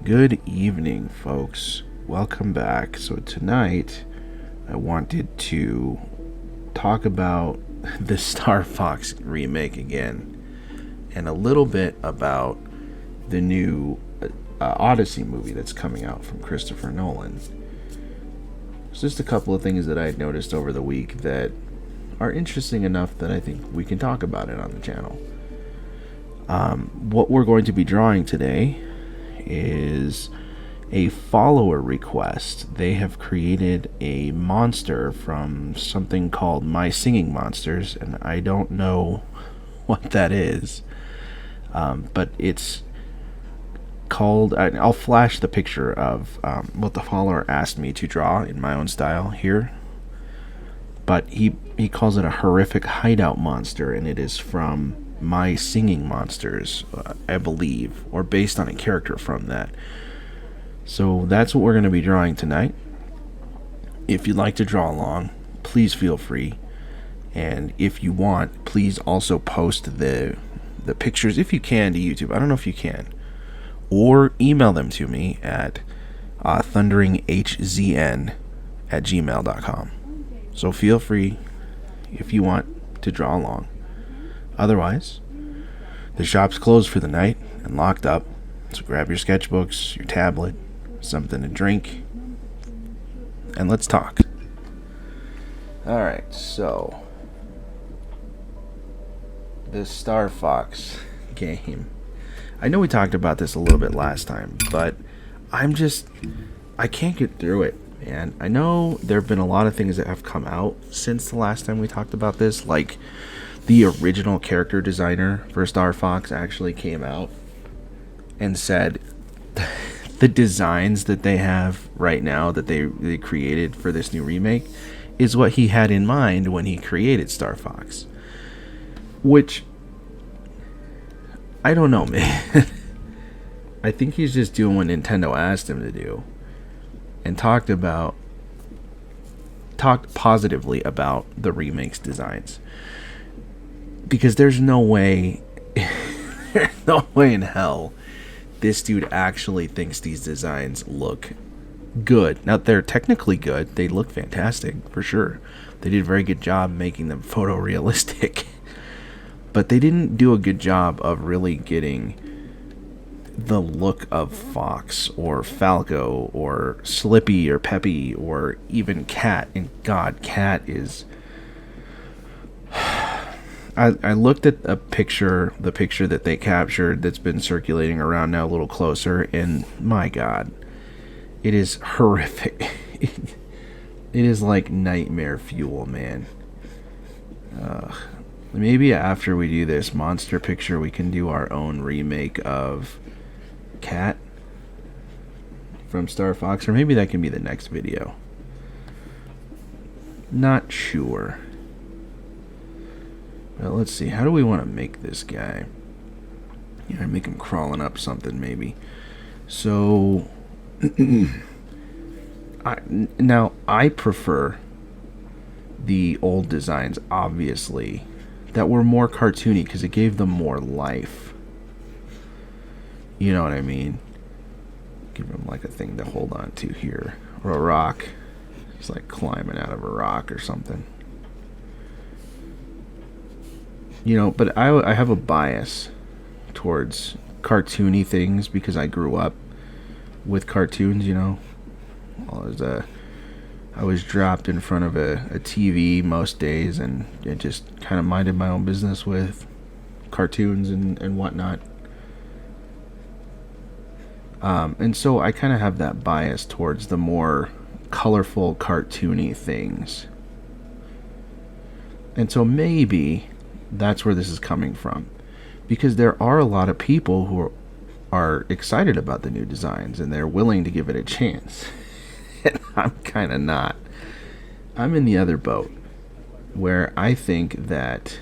Good evening, folks. Welcome back. So, tonight I wanted to talk about the Star Fox remake again and a little bit about the new Odyssey movie that's coming out from Christopher Nolan. It's just a couple of things that I had noticed over the week that are interesting enough that I think we can talk about it on the channel. What we're going to be drawing today is a follower request. They have created a monster from something called My Singing Monsters, and I don't know what that is, but it's called, I'll flash the picture of what the follower asked me to draw in my own style here, but he calls it a horrific hideout monster, and it is from My Singing Monsters, I believe, or based on a character from that. So that's what we're going to be drawing tonight. If you'd like to draw along, please feel free. And if you want, please also post the pictures, if you can, to YouTube. I don't know if you can. Or email them to me at thunderinghzn@gmail.com. So feel free if you want to draw along. Otherwise, the shop's closed for the night and locked up, so grab your sketchbooks, your tablet, something to drink, and let's talk. Alright, so the Star Fox game. I know we talked about this a little bit last time, but I can't get through it, man. I know there have been a lot of things that have come out since the last time we talked about this, like the original character designer for Star Fox actually came out and said the designs that they have right now that they created for this new remake is what he had in mind when he created Star Fox. Which, I don't know, man. I think he's just doing what Nintendo asked him to do and talked positively about the remake's designs. Because there's no way in hell this dude actually thinks these designs look good. Now, they're technically good. They look fantastic, for sure. They did a very good job making them photorealistic. But they didn't do a good job of really getting the look of Fox or Falco or Slippy or Peppy or even Cat. And God, Cat is... I looked at the picture that they captured that's been circulating around now a little closer, and my God, it is horrific. It is like nightmare fuel, man. Maybe after we do this monster picture, we can do our own remake of Cat from Star Fox, or maybe that can be the next video. Not sure. Well, let's see. How do we want to make this guy? Make him crawling up something, maybe. So, I prefer the old designs, obviously, that were more cartoony because it gave them more life. You know what I mean? Give him like a thing to hold on to here, or a rock. He's like climbing out of a rock or something. But I have a bias towards cartoony things because I grew up with cartoons, I was dropped in front of a TV most days, and I just kind of minded my own business with cartoons and whatnot. And so I kind of have that bias towards the more colorful, cartoony things. And so maybe that's where this is coming from, because there are a lot of people who are excited about the new designs and they're willing to give it a chance. And I'm kind of not. I'm in the other boat where I think that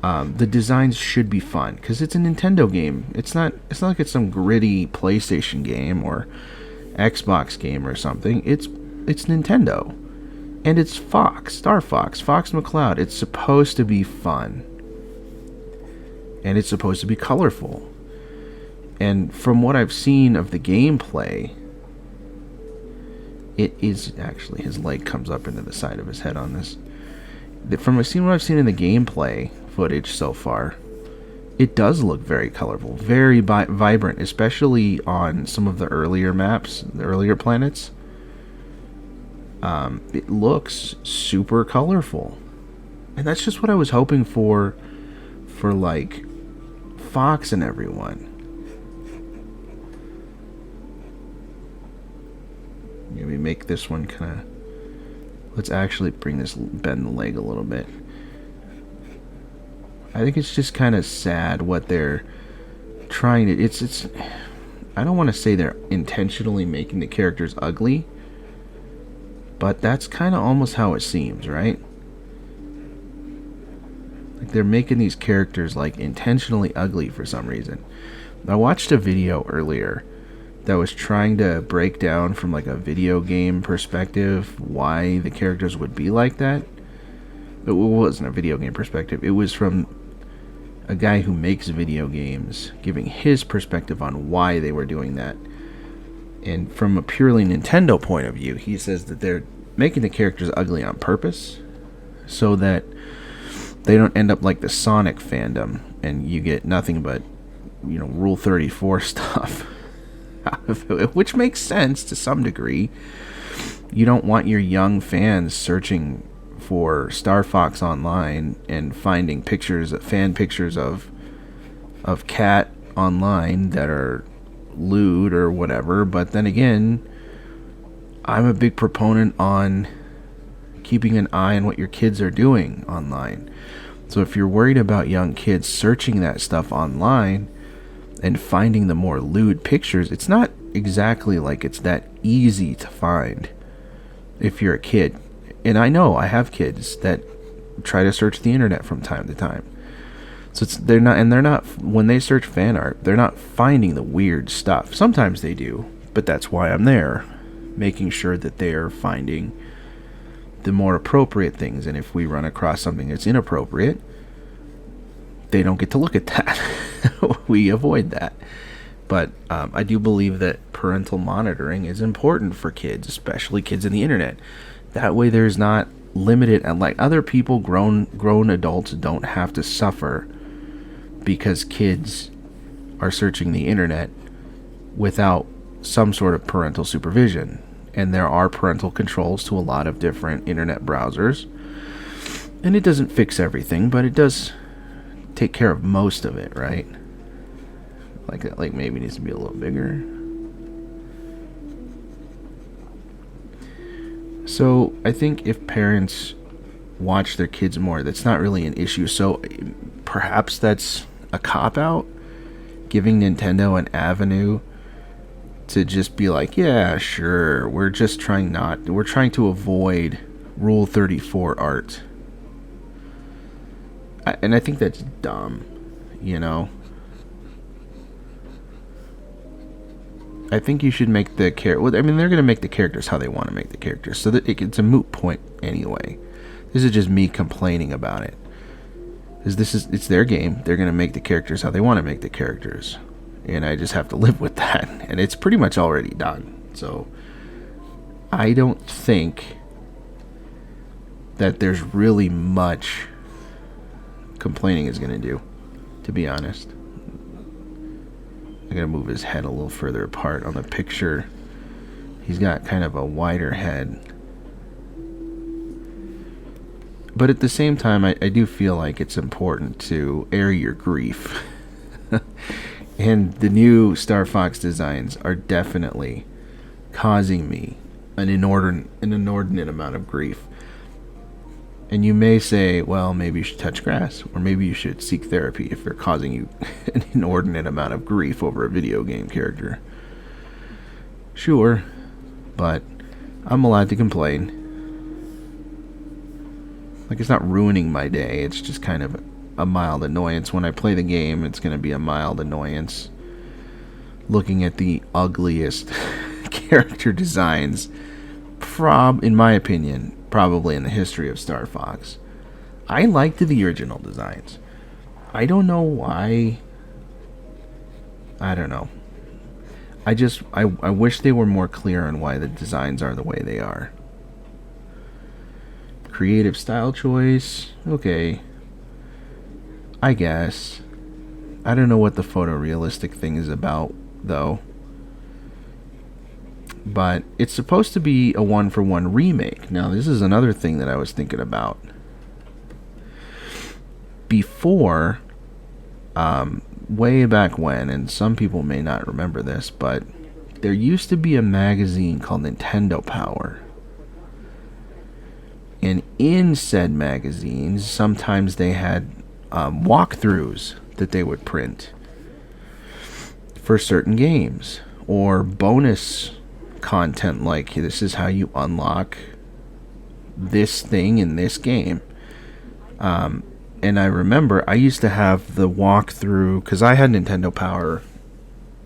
the designs should be fun because it's a Nintendo game. It's not like it's some gritty PlayStation game or Xbox game or something. It's Nintendo. And it's Fox McCloud. It's supposed to be fun. And it's supposed to be colorful. And from what I've seen of the gameplay, it is actually, his leg comes up into the side of his head on this. From what I've seen in the gameplay footage so far, it does look very colorful, very vibrant, especially on some of the earlier maps, the earlier planets. It looks super colorful. And that's just what I was hoping for like Fox and everyone. Maybe make this one kind of... Let's actually bend the leg a little bit. I think it's just kind of sad what they're trying to... It's... I don't want to say they're intentionally making the characters ugly, but that's kind of almost how it seems, right? Like they're making these characters like intentionally ugly for some reason. I watched a video earlier that was trying to break down from like a video game perspective why the characters would be like that. It wasn't a video game perspective. It was from a guy who makes video games giving his perspective on why they were doing that. And from a purely Nintendo point of view, he says that they're making the characters ugly on purpose so that they don't end up like the Sonic fandom and you get nothing but, you know, Rule 34 stuff out of it, which makes sense to some degree. You don't want your young fans searching for Star Fox online and finding fan pictures of Cat online that are lewd or whatever. But then again, I'm a big proponent on keeping an eye on what your kids are doing online. So if you're worried about young kids searching that stuff online and finding the more lewd pictures, it's not exactly like it's that easy to find if you're a kid. And I know I have kids that try to search the internet from time to time. So they're not when they search fan art, they're not finding the weird stuff. Sometimes they do, but that's why I'm there, making sure that they're finding the more appropriate things. And if we run across something that's inappropriate, they don't get to look at that. We avoid that. But I do believe that parental monitoring is important for kids, especially kids in the internet. That way there's not limited, and like other people, grown adults don't have to suffer because kids are searching the internet without some sort of parental supervision. And there are parental controls to a lot of different internet browsers. And it doesn't fix everything, but it does take care of most of it, right? Like that, like maybe needs to be a little bigger. So I think if parents watch their kids more, that's not really an issue. So perhaps that's a cop-out, giving Nintendo an avenue to just be like, yeah, sure, we're trying to avoid Rule 34 art. And I think that's dumb, you know? I think you should make the well, I mean, they're going to make the characters how they want to make the characters, so that it's a moot point anyway. This is just me complaining about it. Because it's their game. They're going to make the characters how they want to make the characters. And I just have to live with that. And it's pretty much already done. So I don't think that there's really much complaining is going to do, to be honest. I gotta move his head a little further apart on the picture. He's got kind of a wider head. But at the same time, I do feel like it's important to air your grief. And the new Star Fox designs are definitely causing me an inordinate amount of grief. And you may say, well, maybe you should touch grass, or maybe you should seek therapy if they're causing you an inordinate amount of grief over a video game character. Sure, but I'm allowed to complain. Like, it's not ruining my day, it's just kind of a mild annoyance. When I play the game, it's going to be a mild annoyance. Looking at the ugliest character designs, in my opinion, probably in the history of Star Fox. I liked the original designs. I don't know why I don't know. I wish they were more clear on why the designs are the way they are. Creative style choice, okay, I guess. I don't know what the photorealistic thing is about, though. But it's supposed to be a one-for-one remake. Now, this is another thing that I was thinking about. Before, way back when, and some people may not remember this, but there used to be a magazine called Nintendo Power. And in said magazines, sometimes they had walkthroughs that they would print for certain games, or bonus content like, this is how you unlock this thing in this game. And I remember I used to have the walkthrough, because I had Nintendo Power.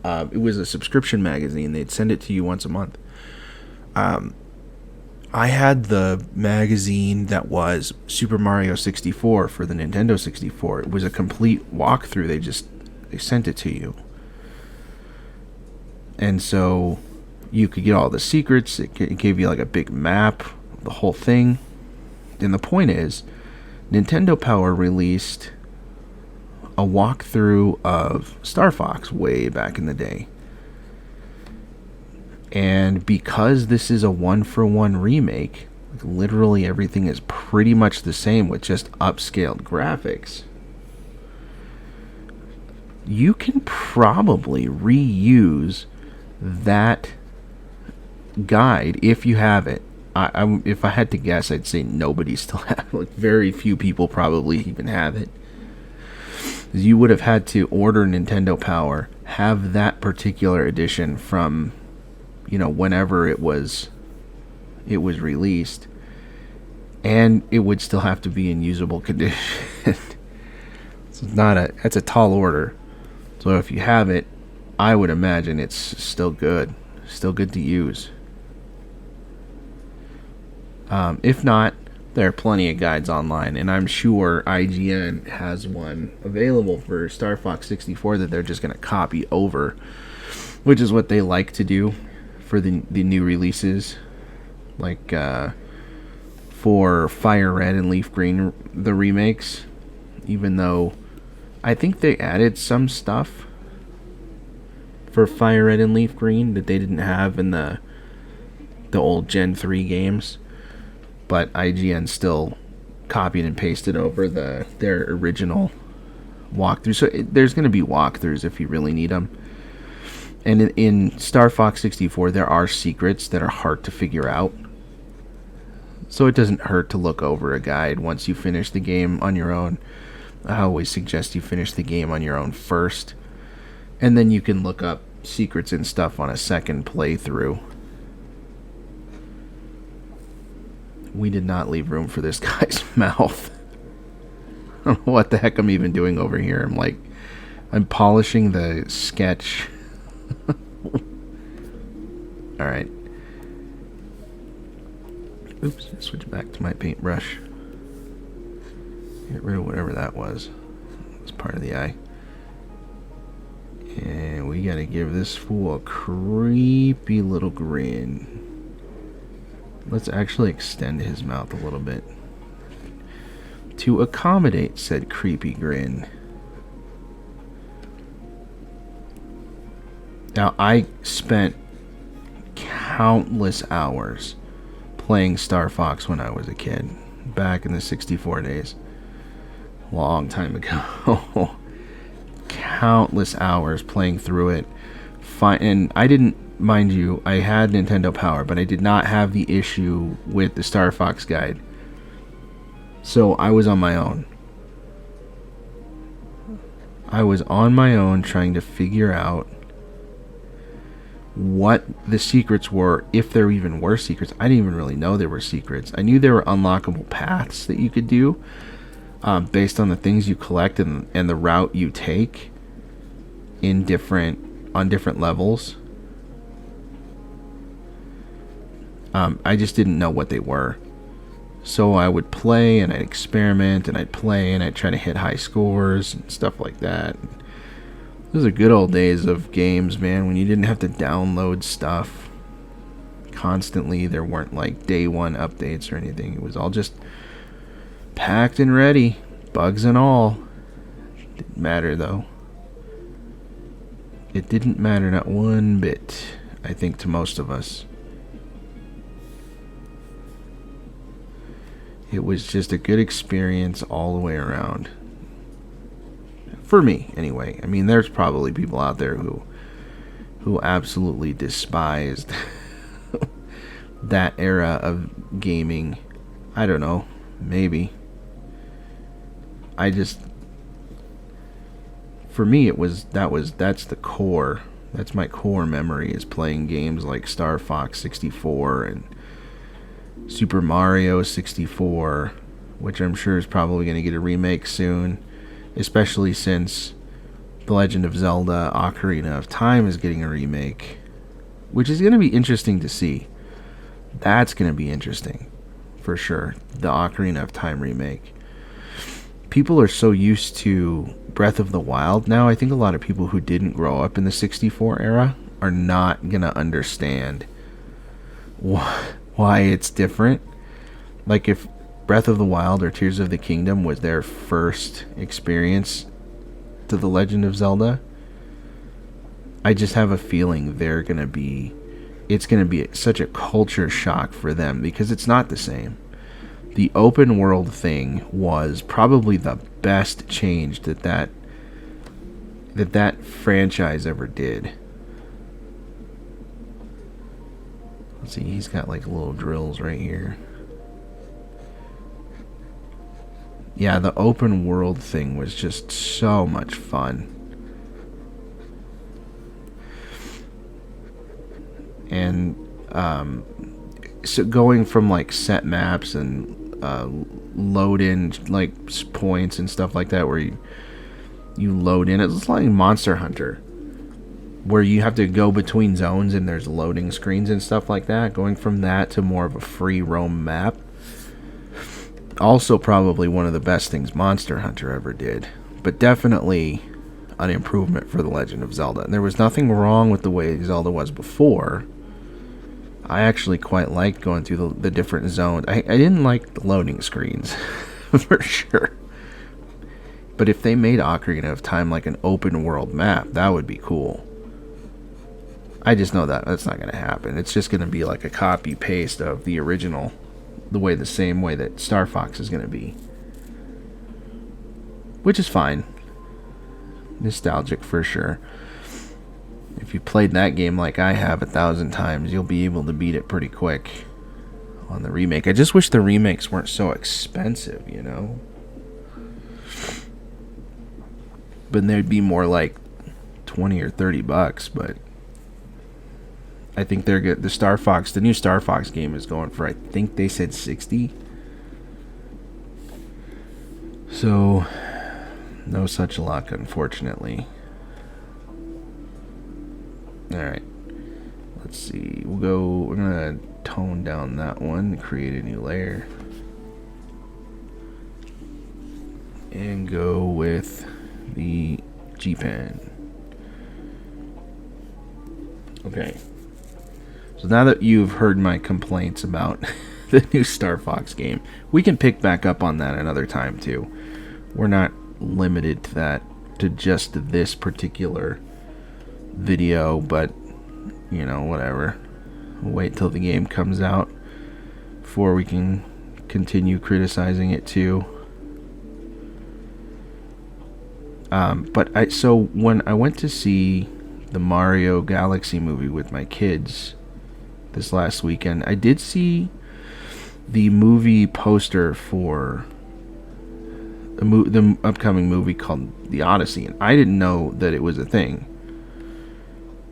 It was a subscription magazine. They'd send it to you once a month. I had the magazine that was Super Mario 64 for the Nintendo 64. It was a complete walkthrough. They sent it to you. And so you could get all the secrets. It gave you like a big map, the whole thing. And the point is, Nintendo Power released a walkthrough of Star Fox way back in the day. And because this is a one-for-one remake, literally everything is pretty much the same with just upscaled graphics, you can probably reuse that guide if you have it. If I had to guess, I'd say nobody still has it. Like, very few people probably even have it. You would have had to order Nintendo Power, have that particular edition from, whenever it was released, and it would still have to be in usable condition. That's a tall order. So if you have it, I would imagine it's still good to use. If not, there are plenty of guides online, and I'm sure IGN has one available for Star Fox 64 that they're just going to copy over, which is what they like to do for the new releases. Like for Fire Red and Leaf Green, the remakes, even though I think they added some stuff for Fire Red and Leaf Green that they didn't have in the old Gen 3 games. But IGN still copied and pasted over their original walkthrough. So there's going to be walkthroughs if you really need them. And in Star Fox 64, there are secrets that are hard to figure out. So it doesn't hurt to look over a guide once you finish the game on your own. I always suggest you finish the game on your own first. And then you can look up secrets and stuff on a second playthrough. We did not leave room for this guy's mouth. I don't know what the heck I'm even doing over here. I'm polishing the sketch. Alright. Oops, switch back to my paintbrush. Get rid of whatever that was. It's part of the eye. And we gotta give this fool a creepy little grin. Let's actually extend his mouth a little bit to accommodate said creepy grin. Now, I spent countless hours playing Star Fox when I was a kid, back in the 64 days. Long time ago. Countless hours playing through it. And I didn't, mind you, I had Nintendo Power, but I did not have the issue with the Star Fox guide. So I was on my own. I was on my own trying to figure out what the secrets were, if there even were secrets. I didn't even really know there were secrets. I knew there were unlockable paths that you could do based on the things you collect and the route you take on different levels. I just didn't know what they were. So I would play and I'd experiment and I'd play and I'd try to hit high scores and stuff like that. It Those are good old days of games, man, when you didn't have to download stuff constantly. There weren't like day one updates or anything. It was all just packed and ready, bugs and all. Didn't matter though. It didn't matter not one bit, I think, to most of us. It was just a good experience all the way around. For me, anyway. I mean, there's probably people out there who absolutely despised that era of gaming. I don't know. Maybe. For me, that's the core. That's my core memory, is playing games like Star Fox 64 and Super Mario 64, which I'm sure is probably going to get a remake soon, especially since The Legend of Zelda Ocarina of Time is getting a remake, which is going to be interesting to see. That's going to be interesting, for sure, the Ocarina of Time remake. People are so used to Breath of the Wild now. I think a lot of people who didn't grow up in the 64 era are not going to understand why it's different. Like, if Breath of the Wild or Tears of the Kingdom was their first experience to The Legend of Zelda, I just have a feeling it's going to be such a culture shock for them, because it's not the same. The open world thing was probably the best change that franchise ever did. Let's see, he's got like little drills right here. Yeah, the open world thing was just so much fun. And so going from like set maps and load in like points and stuff like that, where you load in, it's like Monster Hunter, where you have to go between zones and there's loading screens and stuff like that. Going from that to more of a free roam map, also probably one of the best things Monster Hunter ever did, but definitely an improvement for The Legend of Zelda. And there was nothing wrong with the way Zelda was before. I actually quite liked going through the different zones. I didn't like the loading screens, for sure. But if they made Ocarina of Time like an open world map, that would be cool. I just know that that's not going to happen. It's just going to be like a copy paste of the original, the same way that Star Fox is going to be. Which is fine. Nostalgic for sure. If you played that game like I have 1,000 times, you'll be able to beat it pretty quick on the remake. I just wish the remakes weren't so expensive, you know? But they'd be more like 20 or 30 bucks, but I think they're good. The new Star Fox game is going for, I think they said 60. So, no such luck, unfortunately. Alright, let's see, we're gonna tone down that one and create a new layer, and go with the G-Pen. Okay, so now that you've heard my complaints about the new Star Fox game, we can pick back up on that another time too. We're not limited to just this particular video, but you know, whatever. We'll wait till the game comes out before we can continue criticizing it too. So when I went to see the Mario Galaxy movie with my kids this last weekend, I did see the movie poster for the upcoming movie called The Odyssey, and I didn't know that it was a thing.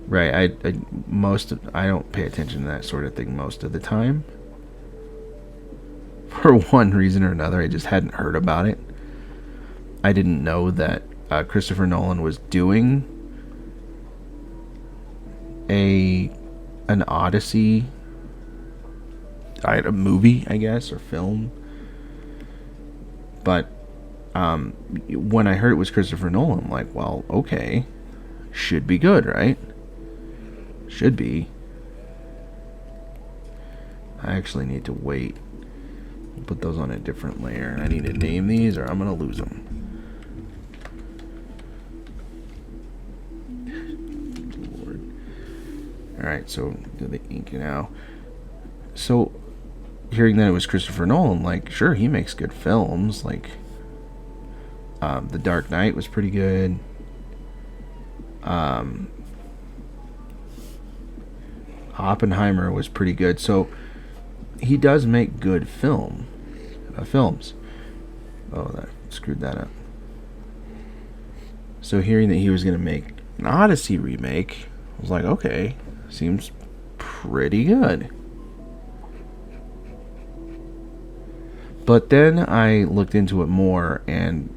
Right, I don't pay attention to that sort of thing most of the time. For one reason or another, I just hadn't heard about it. I didn't know that Christopher Nolan was doing an Odyssey, a movie, I guess, or film. But when I heard it was Christopher Nolan, I'm like, well, okay. should be good, right? Should be. I actually need to wait. Put those on a different layer. And I need to name these or I'm going to lose them. Lord. Alright, so do the ink now. So, hearing that it was Christopher Nolan, like, sure, he makes good films. Like, The Dark Knight was pretty good. Oppenheimer was pretty good. So, he does make good films. Oh, that screwed that up. So hearing that he was going to make an Odyssey remake, I was like, okay, seems pretty good. But then I looked into it more, and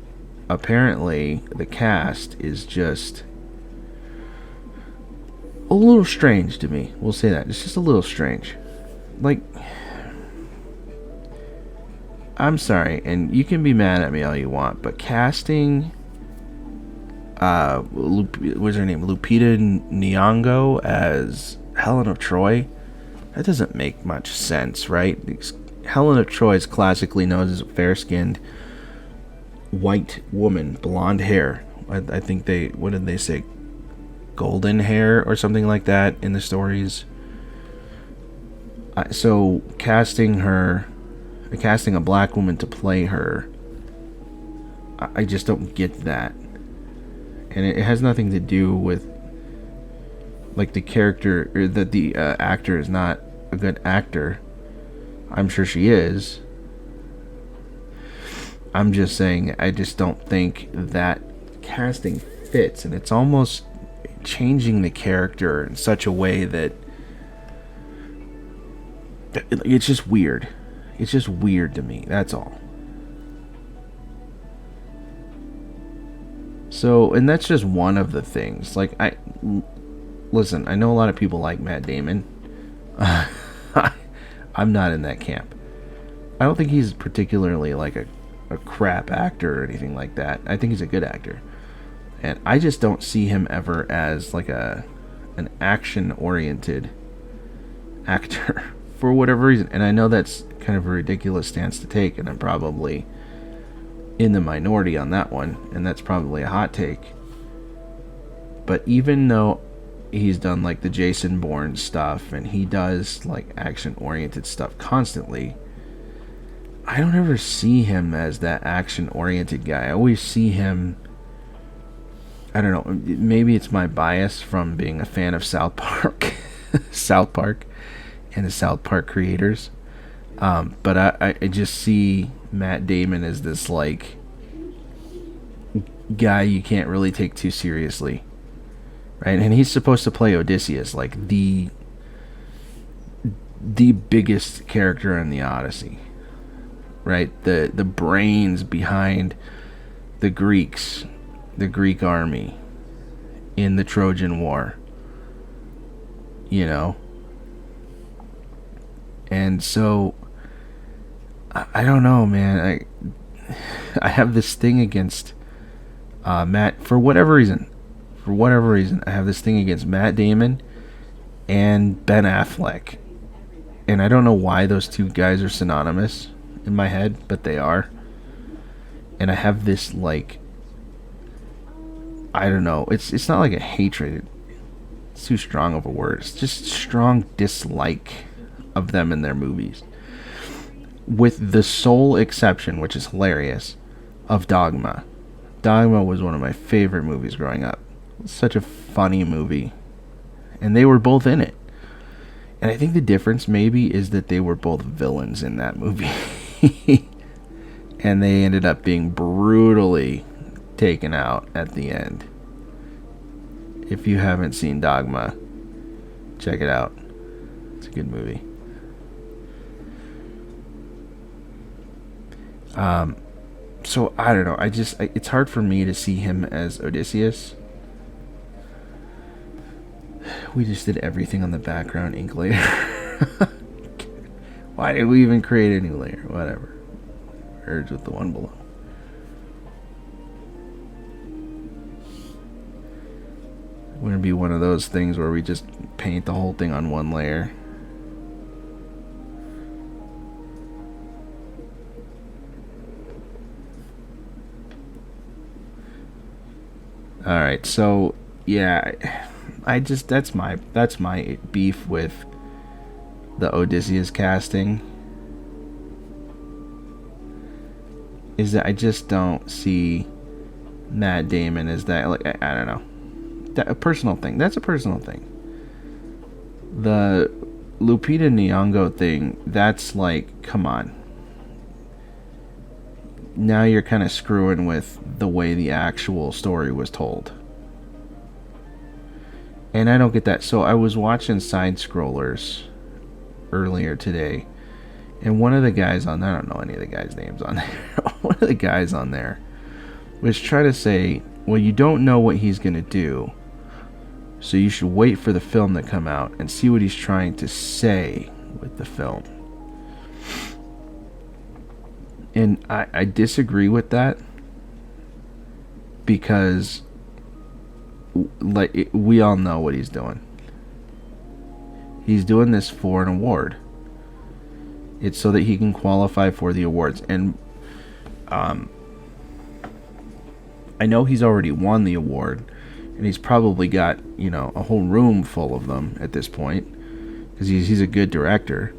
apparently the cast is just a little strange to me. We'll say that. It's just a little strange. Like, I'm sorry, and you can be mad at me all you want, but casting, what's her name, Lupita Nyong'o as Helen of Troy, that doesn't make much sense, right? Helen of Troy is classically known as a fair-skinned white woman, blonde hair. I think what did they say? Golden hair or something like that in the stories. So casting a black woman to play her, I just don't get that. And it has nothing to do with, like, the character, or that the actor is not a good actor. I'm sure she is. I'm just saying, I just don't think that casting fits, and it's almost changing the character in such a way that it's just weird. It's just weird to me, that's all. So, and that's just one of the things. Like, listen, I know a lot of people like Matt Damon. I'm not in that camp. I don't think he's particularly like a crap actor or anything like that. I think he's a good actor. And I just don't see him ever as like an action-oriented actor for whatever reason. And I know that's kind of a ridiculous stance to take, and I'm probably in the minority on that one, and that's probably a hot take. But even though he's done like the Jason Bourne stuff, and he does like action-oriented stuff constantly, I don't ever see him as that action-oriented guy. I always see him, I don't know, maybe it's my bias from being a fan of South Park and the South Park creators, but I just see Matt Damon as this like guy you can't really take too seriously, right? And he's supposed to play Odysseus, like the biggest character in the Odyssey, right? The brains behind the Greek army in the Trojan War, you know. And so I don't know, man. I have this thing against Matt for whatever reason. I have this thing against Matt Damon and Ben Affleck. And I don't know why those two guys are synonymous in my head, but they are. And I have this, like, I don't know. It's not like a hatred. It's too strong of a word. It's just strong dislike of them in their movies. With the sole exception, which is hilarious, of Dogma. Dogma was one of my favorite movies growing up. It's such a funny movie. And they were both in it. And I think the difference maybe is that they were both villains in that movie. And they ended up being brutally taken out at the end. If you haven't seen Dogma, check it out. It's a good movie. So I don't know. It's hard for me to see him as Odysseus. We just did everything on the background ink layer. Why did we even create a new layer? Whatever. Merge with the one below. gonna be one of those things where we just paint the whole thing on one layer. Alright, so yeah, that's my beef with the Odysseus casting, is that I just don't see Matt Damon as that. Like, I don't know, that a personal thing. That's a personal thing. The Lupita Nyong'o thing, that's like, come on. Now you're kind of screwing with the way the actual story was told. And I don't get that. So I was watching Side Scrollers earlier today, and one of the guys on there, I don't know any of the guys' names on there, one of the guys on there was trying to say, well, you don't know what he's going to do, so you should wait for the film to come out and see what he's trying to say with the film. And I disagree with that, because we all know what he's doing. He's doing this for an award. It's so that he can qualify for the awards. And I know he's already won the award, and he's probably got, a whole room full of them at this point, because he's a good director.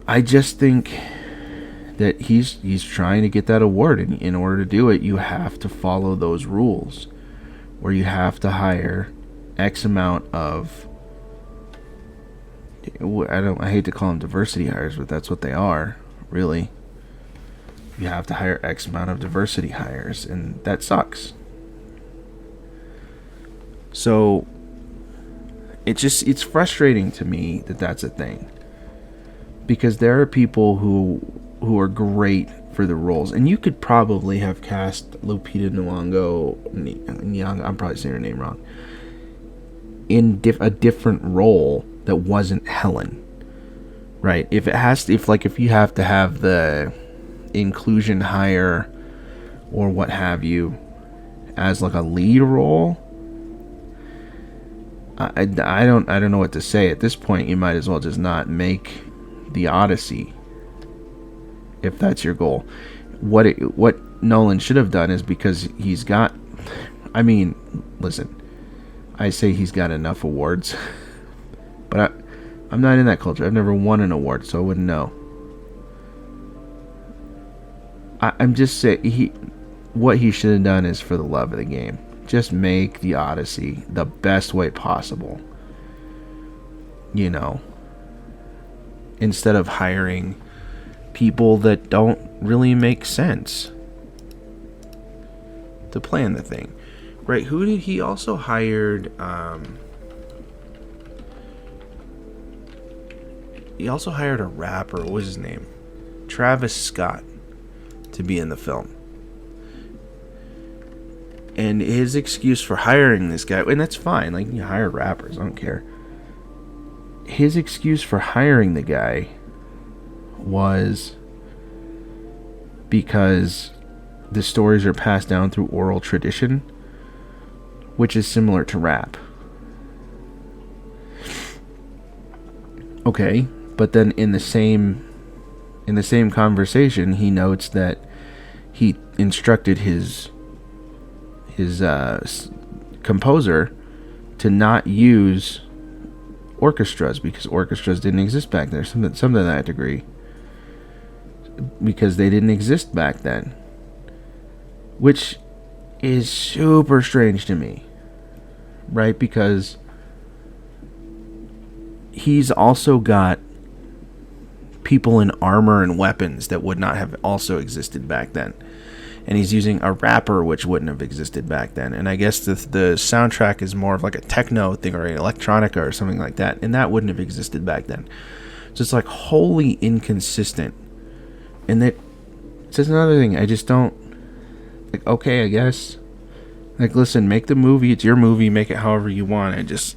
I just think that he's trying to get that award, and in order to do it, you have to follow those rules, where you have to hire X amount of, I hate to call them diversity hires, but that's what they are, really. You have to hire X amount of diversity hires, and that sucks. So it's frustrating to me that that's a thing, because there are people who are great for the roles, and you could probably have cast Lupita Nyong'o, I'm probably saying her name wrong, in a different role that wasn't Helen, right? If you have to have the inclusion hire or what have you as like a lead role, I don't know what to say at this point. You might as well just not make the Odyssey, if that's your goal. What Nolan should have done is, because he's got, listen, I say he's got enough awards, but I'm not in that culture. I've never won an award, so I wouldn't know. I'm just saying, what he should have done is, for the love of the game, just make the Odyssey the best way possible. Instead of hiring people that don't really make sense to play in the thing. Right, who did he also hired? He also hired a rapper. What was his name? Travis Scott, to be in the film. And his excuse for hiring this guy, and that's fine, like, you hire rappers, I don't care. His excuse for hiring the guy was because the stories are passed down through oral tradition, which is similar to rap. Okay, but then in the same conversation, he notes that he instructed his composer to not use orchestras, because orchestras didn't exist back then, something to that degree, because they didn't exist back then, which is super strange to me, right? Because he's also got people in armor and weapons that would not have also existed back then, and he's using a rapper which wouldn't have existed back then, and I guess the soundtrack is more of like a techno thing or an electronica or something like that, and that wouldn't have existed back then. So it's like wholly inconsistent. And that says another thing. I just don't, like, okay, I guess, like, listen, make the movie, it's your movie, make it however you want. I just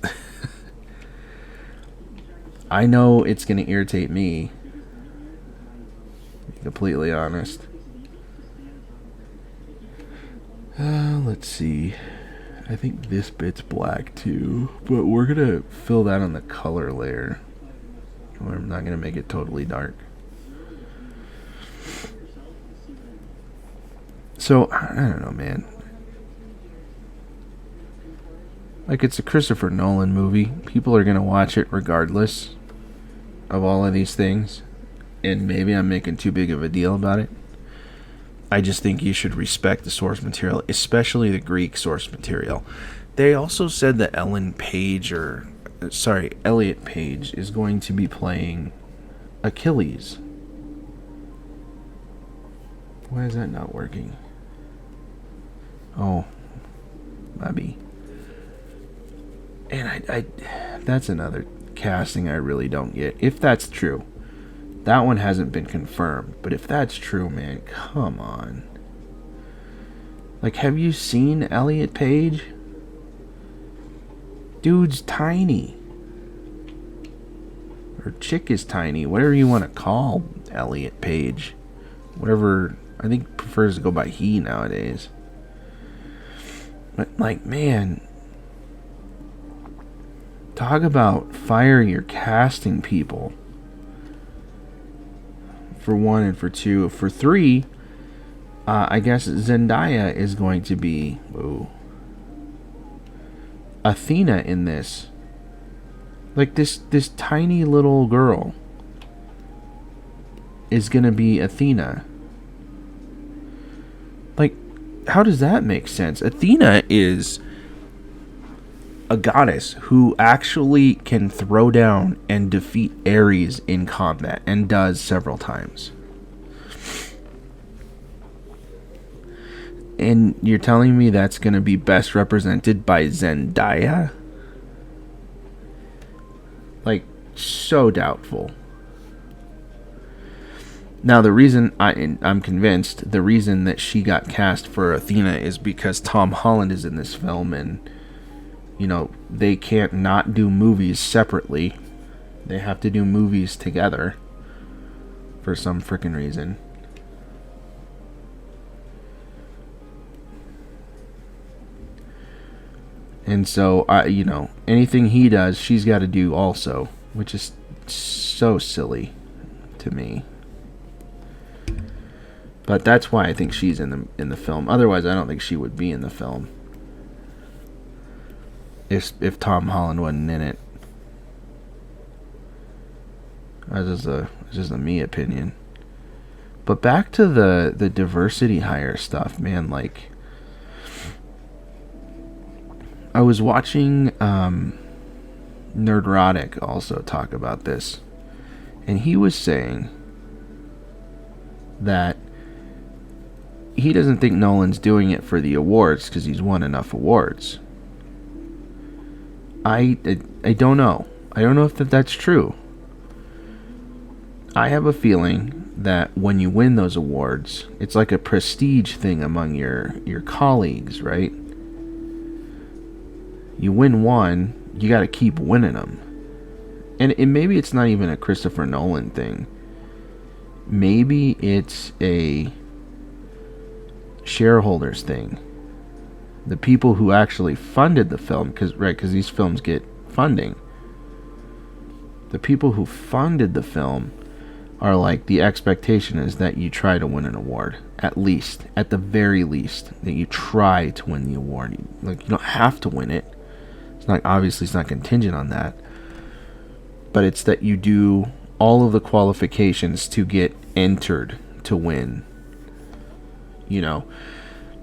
I know it's gonna irritate me, to be completely honest. Let's see. I think this bit's black too, but we're gonna fill that on the color layer. I'm not gonna make it totally dark. So, I don't know, man. Like, it's a Christopher Nolan movie. People are gonna watch it regardless of all of these things. And maybe I'm making too big of a deal about it. I just think you should respect the source material, especially the Greek source material. They also said that Elliot Page is going to be playing Achilles. Why is that not working? Oh, maybe. And I that's another casting I really don't get. If that's true. That one hasn't been confirmed. But if that's true, man, come on. Like, have you seen Elliot Page? Dude's tiny. Or chick is tiny. Whatever you want to call Elliot Page. Whatever. I think prefers to go by he nowadays. But, like, man. Talk about fire your casting people. For 1 and for 2. For 3, I guess Zendaya is going to be Athena in this. Like, this tiny little girl is going to be Athena. Like, how does that make sense? Athena is a goddess who actually can throw down and defeat Ares in combat, and does several times. And you're telling me that's going to be best represented by Zendaya? Like, so doubtful. Now, the reason I'm convinced, the reason that she got cast for Athena is because Tom Holland is in this film, and you know, they can't not do movies separately. They have to do movies together for some freaking reason. And so, anything he does, she's got to do also, which is so silly to me. But that's why I think she's in the film. Otherwise, I don't think she would be in the film. If Tom Holland wasn't in it. That's just a me opinion. But back to the diversity hire stuff, man. Like, I was watching Nerdrotic also talk about this, and he was saying that he doesn't think Nolan's doing it for the awards because he's won enough awards. I don't know. I don't know if that's true. I have a feeling that when you win those awards, it's like a prestige thing among your colleagues, right? You win one, you got to keep winning them. And maybe it's not even a Christopher Nolan thing. Maybe it's a shareholders thing. The people who actually funded the film, because these films get funding. The people who funded the film are like, the expectation is that you try to win an award. At the very least, that you try to win the award. Like, you don't have to win it. It's not contingent on that. But it's that you do all of the qualifications to get entered to win. You know,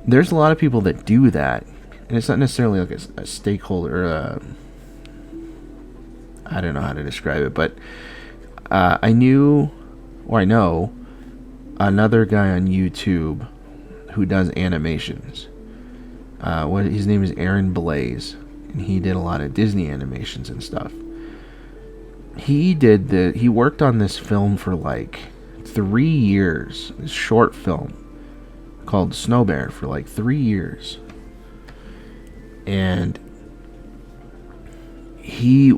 there's a lot of people that do that, and it's not necessarily like a stakeholder. I don't know how to describe it, but I know another guy on YouTube who does animations. His name is Aaron Blaze, and he did a lot of Disney animations and stuff. He worked on this film for like 3 years. This short film called Snow Bear for like 3 years. And he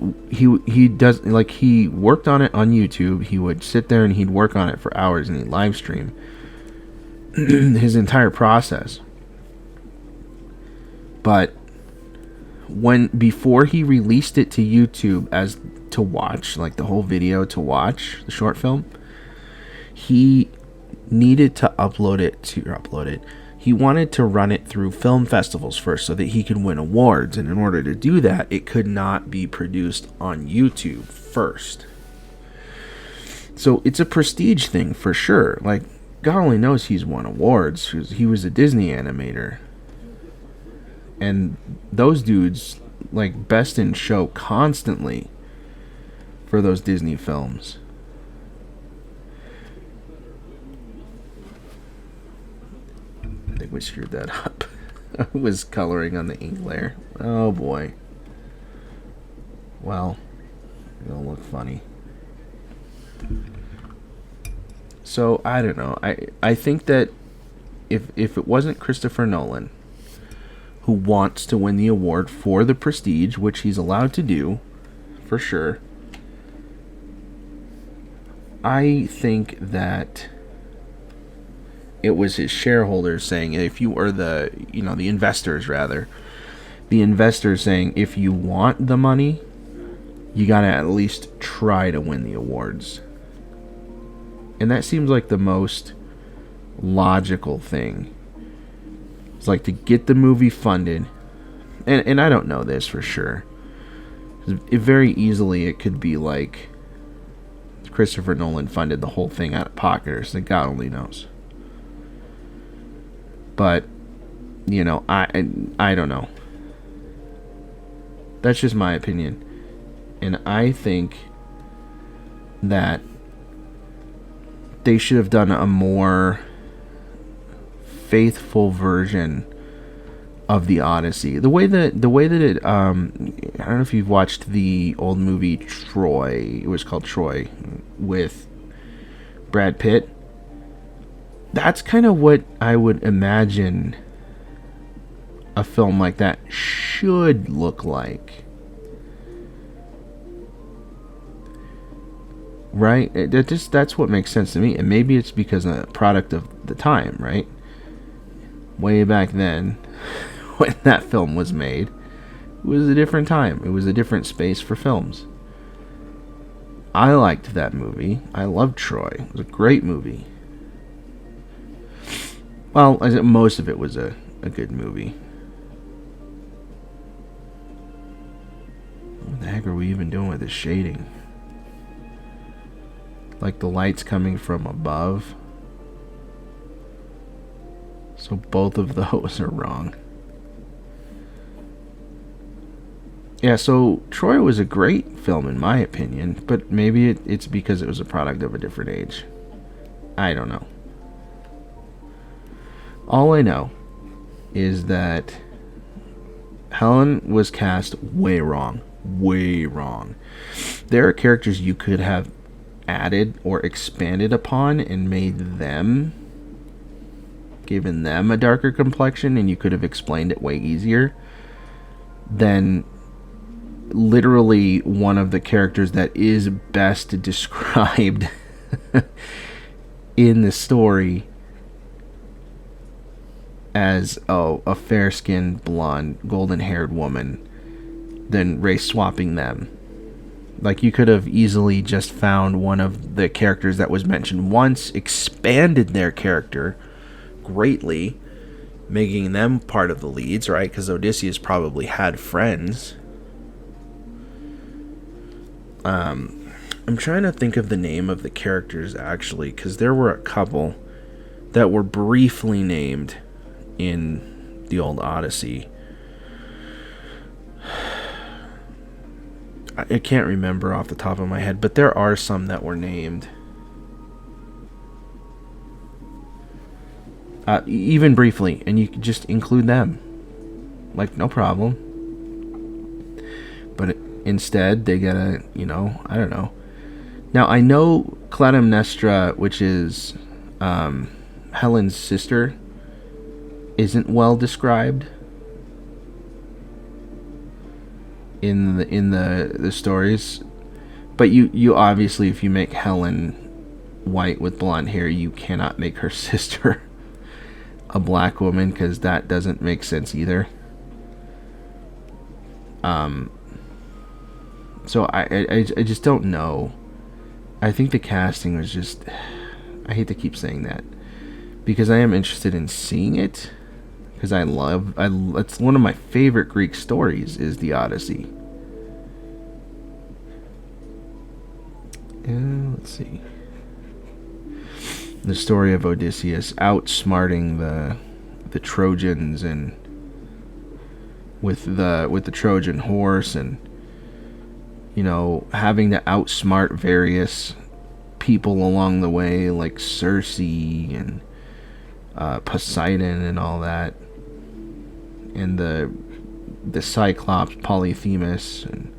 does, like, he worked on it on YouTube. He would sit there and he'd work on it for hours, and he'd live stream his entire process. But when before he released it to YouTube as to watch, like the whole video to watch, the short film, he needed to upload it. He wanted to run it through film festivals first so that he could win awards. And in order to do that, it could not be produced on YouTube first. So it's a prestige thing for sure. Like, God only knows he's won awards. He was a Disney animator. And those dudes, like, best in show constantly for those Disney films. I think we screwed that up. I was coloring on the ink layer. Oh boy. Well, it'll look funny. So, I don't know. I think that if it wasn't Christopher Nolan, who wants to win the award for the prestige, which he's allowed to do, for sure, I think that it was his shareholders saying, if you are the investors rather, the investors saying, if you want the money, you gotta at least try to win the awards. And that seems like the most logical thing. It's like to get the movie funded, and I don't know this for sure. Very easily it could be like Christopher Nolan funded the whole thing out of pocket, or so God only knows. But, I don't know. That's just my opinion. And I think that they should have done a more faithful version of the Odyssey. The way that it, I don't know if you've watched the old movie Troy. It was called Troy with Brad Pitt. That's kind of what I would imagine a film like that should look like. Right? That's what makes sense to me. And maybe it's because of the product of the time, right? Way back then, when that film was made, it was a different time. It was a different space for films. I liked that movie. I loved Troy. It was a great movie. Well, most of it was a good movie. What the heck are we even doing with this shading? Like the light's coming from above. So both of those are wrong. Yeah, so Troy was a great film in my opinion, but maybe it's because it was a product of a different age. I don't know. All I know is that Helen was cast way wrong. Way wrong. There are characters you could have added or expanded upon and made them, given them a darker complexion, and you could have explained it way easier than literally one of the characters that is best described in the story as a fair-skinned, blonde, golden-haired woman, then race swapping them. Like, you could have easily just found one of the characters that was mentioned once, expanded their character greatly, making them part of the leads, right? Because Odysseus probably had friends. I'm trying to think of the name of the characters, actually, because there were a couple that were briefly named in the old Odyssey. I can't remember off the top of my head, but there are some that were named. Even briefly, and you could just include them. Like, no problem. But instead, they gotta, I don't know. Now, I know Clytemnestra, which is Helen's sister, isn't well described in the stories, but you obviously, if you make Helen white with blonde hair, you cannot make her sister a black woman, because that doesn't make sense either. So I just don't know. I think the casting was just. I hate to keep saying that because I am interested in seeing it because it's one of my favorite Greek stories is the Odyssey. Let's see. The story of Odysseus outsmarting the Trojans and with the Trojan horse, and having to outsmart various people along the way, like Circe and Poseidon and all that, and the Cyclops Polyphemus, and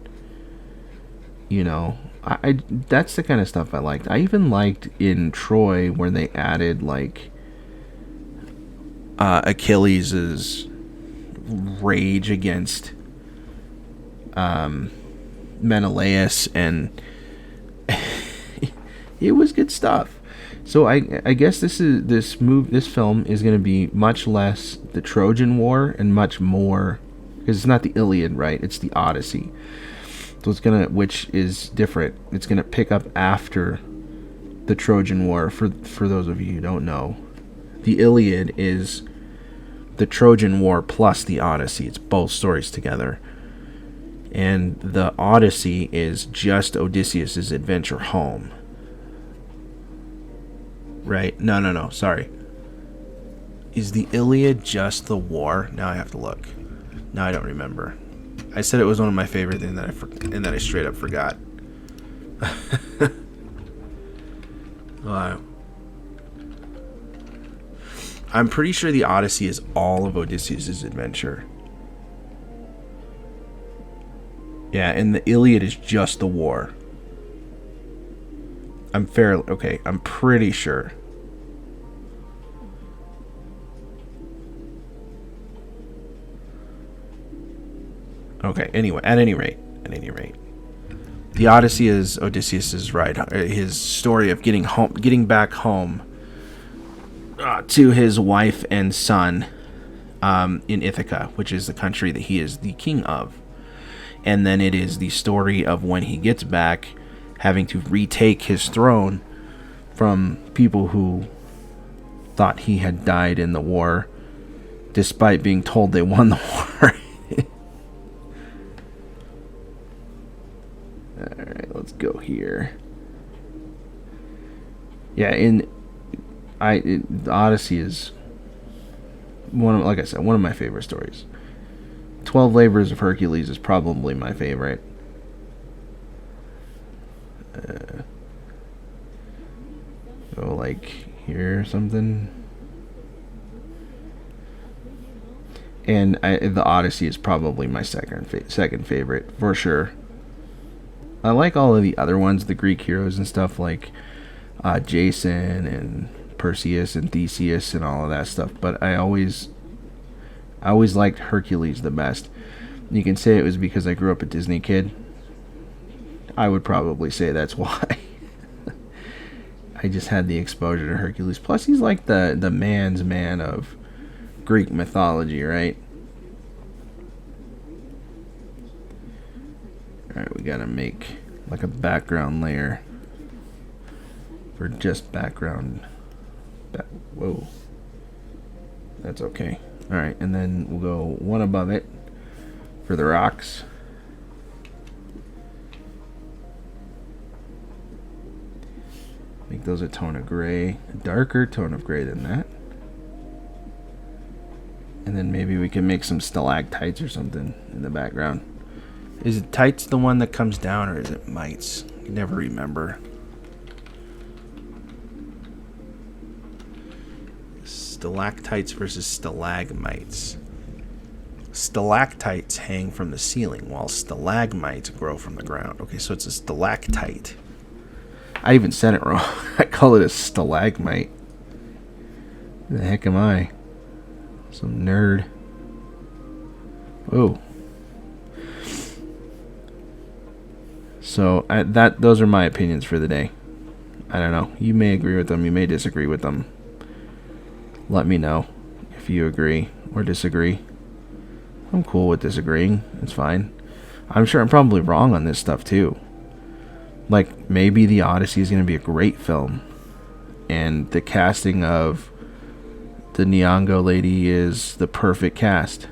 I that's the kind of stuff I liked. I even liked in Troy where they added like Achilles' rage against Menelaus, and it was good stuff. So I guess this film is going to be much less the Trojan War and much more, because it's not the Iliad, right? It's the Odyssey. So which is different. It's gonna pick up after the Trojan War. For those of you who don't know, the Iliad is the Trojan War plus the Odyssey. It's both stories together. And the Odyssey is just Odysseus' adventure home. Right? No. Sorry. Is the Iliad just the war? Now I have to look. Now I don't remember. I said it was one of my favorite things that I straight up forgot. Wow. I'm pretty sure the Odyssey is all of Odysseus' adventure. Yeah, and the Iliad is just the war. I'm pretty sure. Okay, anyway, at any rate, the Odyssey is Odysseus' his story of getting back home to his wife and son in Ithaca, which is the country that he is the king of. And then it is the story of when he gets back, having to retake his throne from people who thought he had died in the war, despite being told they won the war. Alright, let's go here. Yeah, the Odyssey is like I said, one of my favorite stories. 12 Labors of Hercules is probably my favorite. Go like here or something. And the Odyssey is probably my second favorite for sure. I like all of the other ones, the Greek heroes and stuff, like Jason and Perseus and Theseus and all of that stuff. But I always liked Hercules the best. You can say it was because I grew up a Disney kid. I would probably say that's why. I just had the exposure to Hercules. Plus, he's like the man's man of Greek mythology, right? Alright, we gotta make like a background layer for just background. Whoa. That's okay. Alright, and then we'll go one above it for the rocks. Make those a tone of gray, a darker tone of gray than that. And then maybe we can make some stalactites or something in the background. Is it tights the one that comes down, or is it mites? I can never remember. Stalactites versus stalagmites. Stalactites hang from the ceiling, while stalagmites grow from the ground. Okay, so it's a stalactite. I even said it wrong. I call it a stalagmite. Who the heck am I? Some nerd. Oh. So those are my opinions for the day. I don't know. You may agree with them. You may disagree with them. Let me know if you agree or disagree. I'm cool with disagreeing. It's fine. I'm sure I'm probably wrong on this stuff too. Like, maybe the Odyssey is going to be a great film, and the casting of the Nyong'o lady is the perfect cast.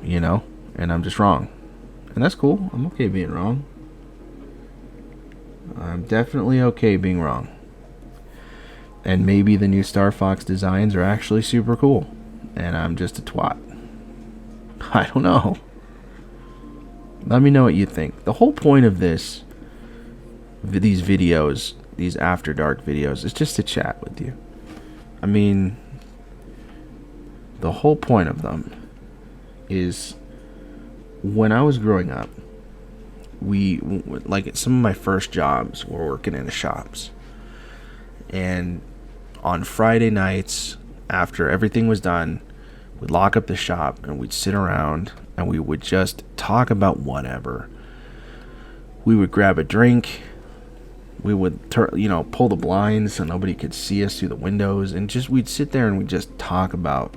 You know? And I'm just wrong. And that's cool. I'm okay being wrong. I'm definitely okay being wrong. And maybe the new Star Fox designs are actually super cool, and I'm just a twat. I don't know. Let me know what you think. The whole point of these videos, these After Dark videos, is just to chat with you. I mean, the whole point of them is, when I was growing up, like some of my first jobs were working in the shops. And on Friday nights, after everything was done, we'd lock up the shop and we'd sit around and we would just talk about whatever. We would grab a drink. We would pull the blinds so nobody could see us through the windows, and we'd sit there and we'd just talk about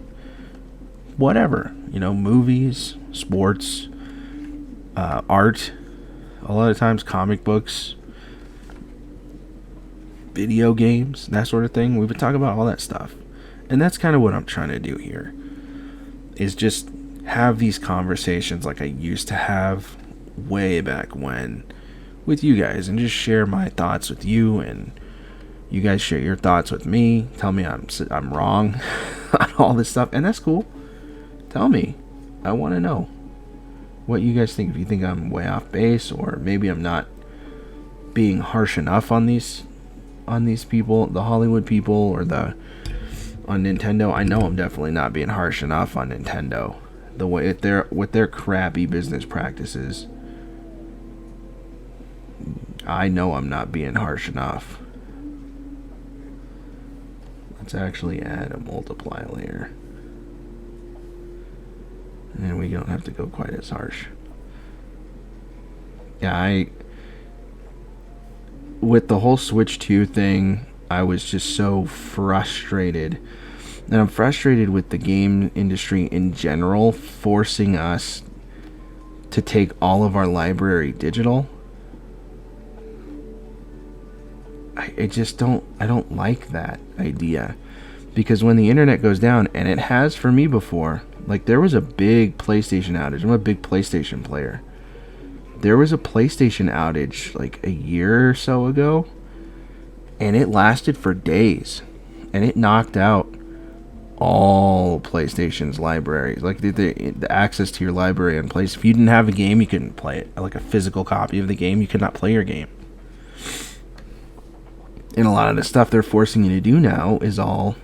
whatever, movies, sports, art, a lot of times comic books, video games, that sort of thing. We would talk about all that stuff. And that's kind of what I'm trying to do here, is just have these conversations like I used to have way back when with you guys, and just share my thoughts with you, and you guys share your thoughts with me. Tell me I'm wrong on all this stuff, and that's cool. Tell me. I want to know what you guys think. If you think I'm way off base, or maybe I'm not being harsh enough on these people, the Hollywood people, or on Nintendo. I know I'm definitely not being harsh enough on Nintendo. The way with their crappy business practices, I know I'm not being harsh enough. Let's actually add a multiply layer, and we don't have to go quite as harsh. Yeah, with the whole Switch 2 thing, I was just so frustrated. And I'm frustrated with the game industry in general, forcing us to take all of our library digital. I don't like that idea. Because when the internet goes down, and it has for me before, like there was a big PlayStation outage. I'm a big PlayStation player. There was a PlayStation outage like a year or so ago, and it lasted for days, and it knocked out all PlayStation's libraries, like the access to your library in place. If you didn't have a game, you couldn't play it. Like a physical copy of the game, you could not play your game. And a lot of the stuff they're forcing you to do now is all,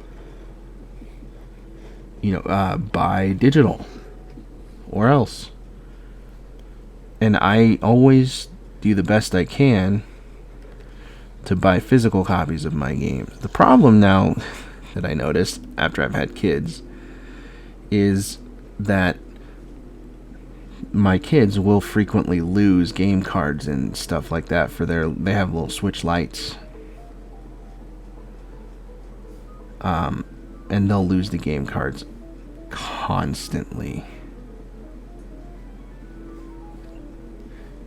buy digital or else. And I always do the best I can to buy physical copies of my games. The problem now that I noticed after I've had kids is that my kids will frequently lose game cards and stuff like that they have little Switch Lites. And they'll lose the game cards constantly.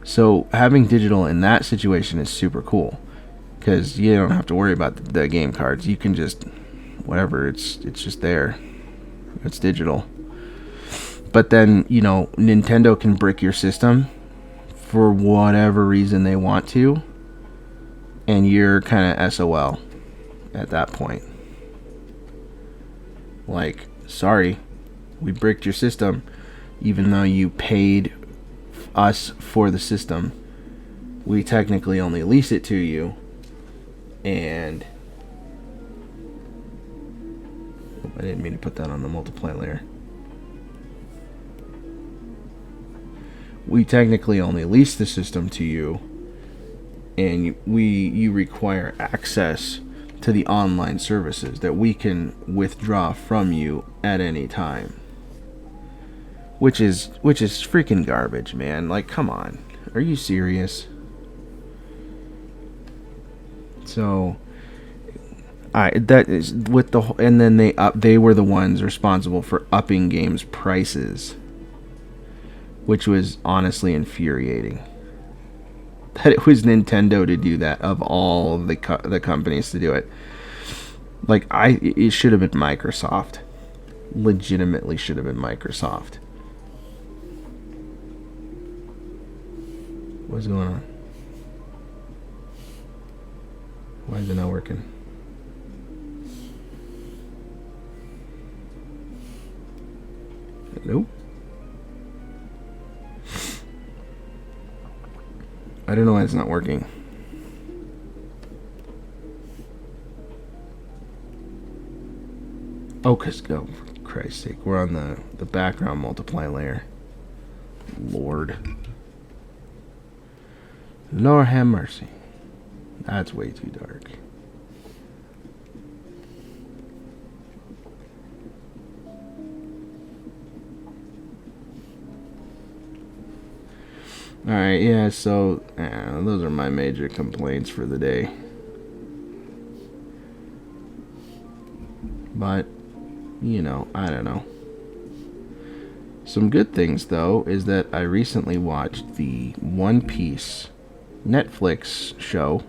So having digital in that situation is super cool, because you don't have to worry about the game cards. You can just whatever, it's just there. It's digital. But then, Nintendo can brick your system for whatever reason they want to, and you're kind of SOL at that point. Like, sorry, we bricked your system, even though you paid us for the system. We technically only lease it to you, and I didn't mean to put that on the multiply layer. We technically only lease the system to you, and you require access to the online services that we can withdraw from you at any time. Which is freaking garbage, man. Like, come on. Are you serious? So that is with the, and then they were the ones responsible for upping games prices which was honestly infuriating. That it was Nintendo to do that, of all the companies to do it. Like, it should have been Microsoft. Legitimately should have been Microsoft. What's going on? Why is it not working? Nope. I don't know why it's not working. Oh, for Christ's sake, we're on the background multiply layer. Lord have mercy. That's way too dark. Alright, yeah, so those are my major complaints for the day. But, I don't know. Some good things, though, is that I recently watched the One Piece Netflix show,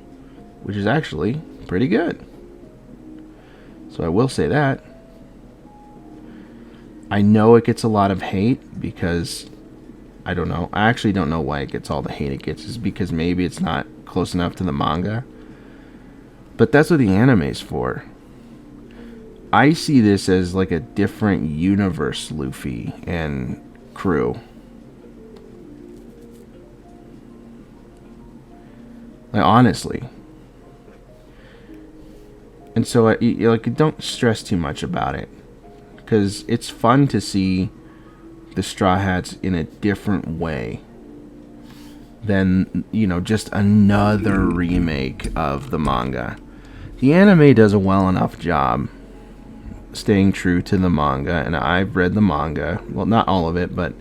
which is actually pretty good. So I will say that. I know it gets a lot of hate because, I don't know. I actually don't know why it gets all the hate it gets. It's because maybe it's not close enough to the manga. But that's what the anime's for. I see this as like a different universe, Luffy and crew. Like, honestly. And so, don't stress too much about it. Because it's fun to see the Straw Hats in a different way than, just another remake of the manga. The anime does a well enough job staying true to the manga, and I've read the manga. Well, not all of it, but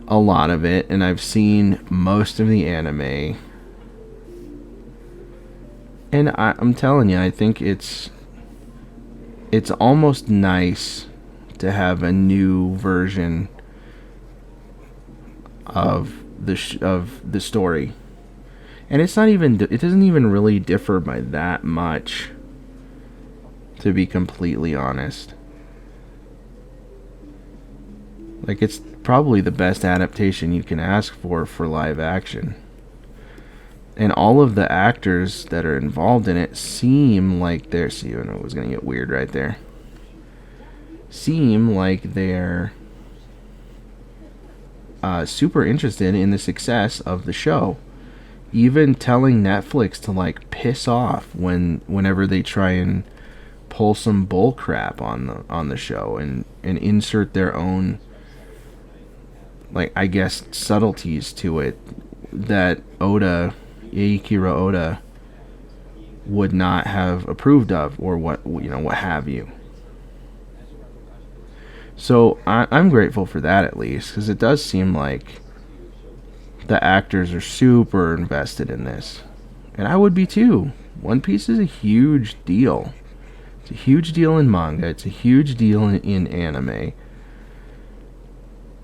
a lot of it, and I've seen most of the anime. And I'm telling you, I think it's almost nice to have a new version of the story. And it doesn't even really differ by that much, to be completely honest. Like, it's probably the best adaptation you can ask for live action. And all of the actors that are involved in it seem like they're... See, I know it was going to get weird right there. Seem like they're super interested in the success of the show. Even telling Netflix to, like, piss off whenever they try and pull some bull crap on the show and insert their own, like, I guess, subtleties to it that Eiichiro Oda would not have approved of, or what have you. So I'm grateful for that, at least, because it does seem like the actors are super invested in this, and I would be too. One Piece is a huge deal. It's a huge deal in manga. It's a huge deal in anime.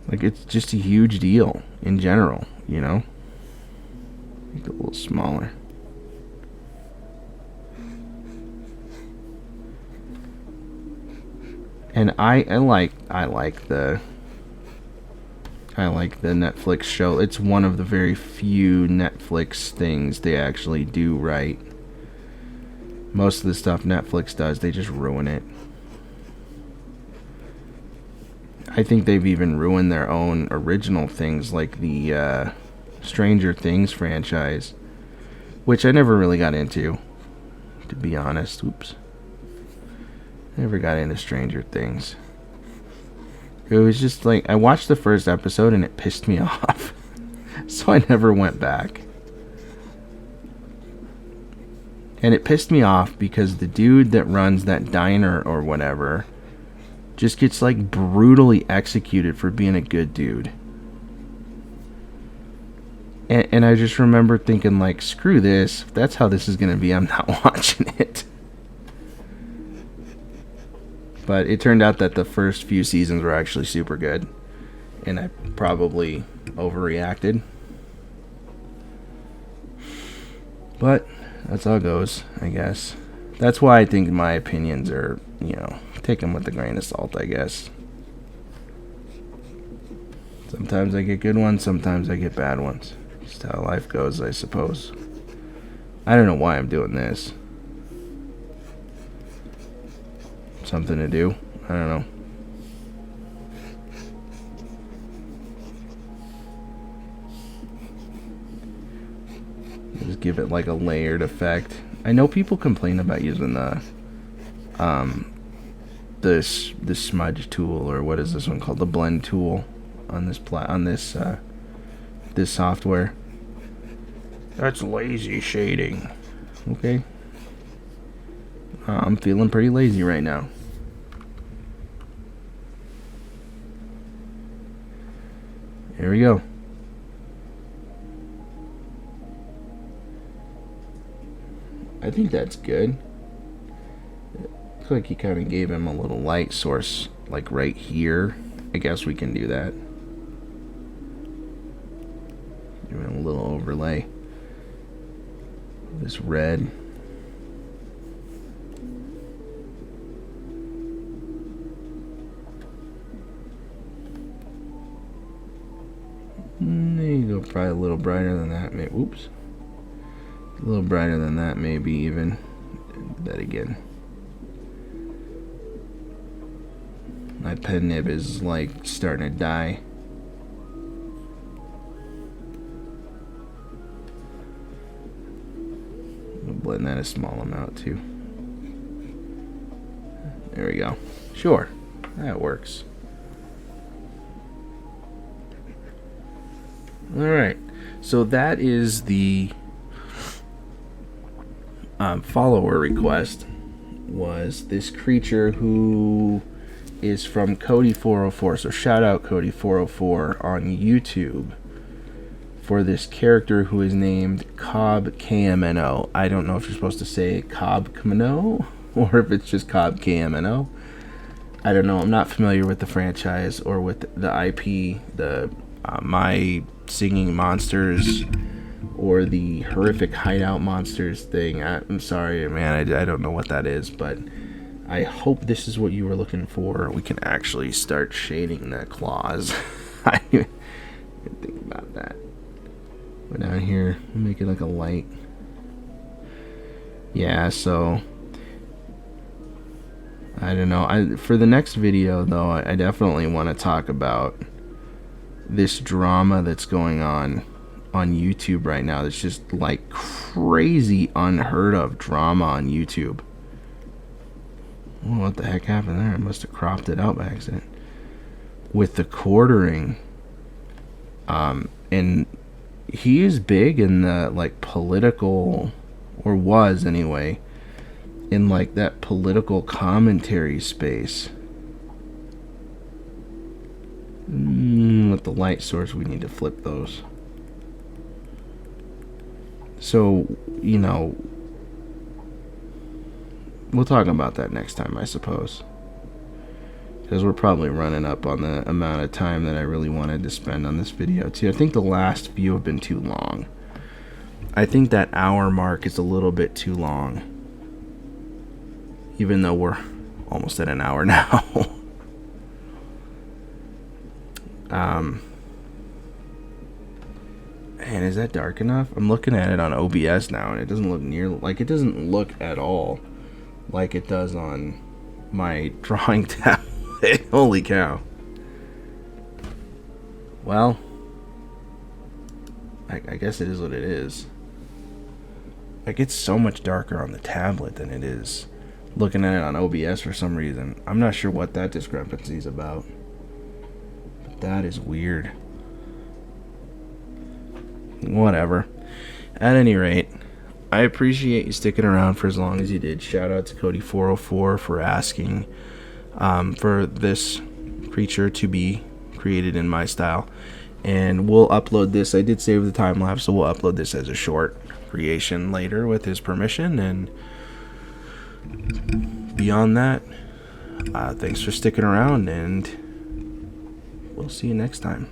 Like, it's just a huge deal in general, Make it a little smaller. And I like the Netflix show. It's one of the very few Netflix things they actually do right. Most of the stuff Netflix does, they just ruin it. I think they've even ruined their own original things, like the Stranger Things franchise, which I never really got into, to be honest. Oops. Never got into Stranger Things. It was just like, I watched the first episode and it pissed me off. So I never went back. And it pissed me off because the dude that runs that diner or whatever just gets, like, brutally executed for being a good dude. And I just remember thinking, like, screw this. If that's how this is going to be, I'm not watching it. But it turned out that the first few seasons were actually super good. And I probably overreacted. But that's how it goes, I guess. That's why I think my opinions are, take them with a grain of salt, I guess. Sometimes I get good ones, sometimes I get bad ones. Just how life goes, I suppose. I don't know why I'm doing this. Something to do? I don't know. Just give it like a layered effect. I know people complain about using the smudge tool, or what is this one called, the blend tool, on this this software. That's lazy shading. Okay. I'm feeling pretty lazy right now. Here we go. I think that's good. Looks like he kind of gave him a little light source, like right here. I guess we can do that. Give him a little overlay. This red. There you go. Probably a little brighter than that. Maybe. Oops. A little brighter than that, maybe even. That again. My pen nib is like starting to die. I'll blend that a small amount too. There we go. Sure, that works. Alright, so that is the follower request. Was this creature who is from Cody404. So shout out Cody404 on YouTube for this character who is named Cobb KMNO. I don't know if you're supposed to say Cobb KMNO or if it's just Cobb KMNO. I don't know. I'm not familiar with the franchise or with the IP, the My Singing Monsters or the Horrific Hideout Monsters thing. I'm sorry, man. I don't know what that is, but I hope this is what you were looking for. We can actually start shading the claws. I didn't think about that. Go down here, make it like a light. Yeah, so I don't know. For the next video, though, I definitely want to talk about this drama that's going on YouTube right now. That's just like crazy, unheard of drama on YouTube. Oh, what the heck happened there? I must have cropped it out by accident. With the quartering, and he is big in the like political, or was anyway, in like that political commentary space. With the light source, we need to flip those. So, you know, we'll talk about that next time, I suppose. Because we're probably running up on the amount of time that I really wanted to spend on this video, too. I think the last few have been too long. I think that hour mark is a little bit too long. Even though we're almost at an hour now. Man, is that dark enough? I'm looking at it on OBS now, and it doesn't look it doesn't look at all like it does on my drawing tablet. Holy cow. Well, I guess it is what it is. Like, it's so much darker on the tablet than it is looking at it on OBS for some reason. I'm not sure what that discrepancy is about. But that is weird. Whatever. At any rate, I appreciate you sticking around for as long as you did. Shout out to Cody404 for asking for this creature to be created in my style. And we'll upload this. I did save the time lapse, so we'll upload this as a short creation later with his permission. And beyond that, thanks for sticking around, and we'll see you next time.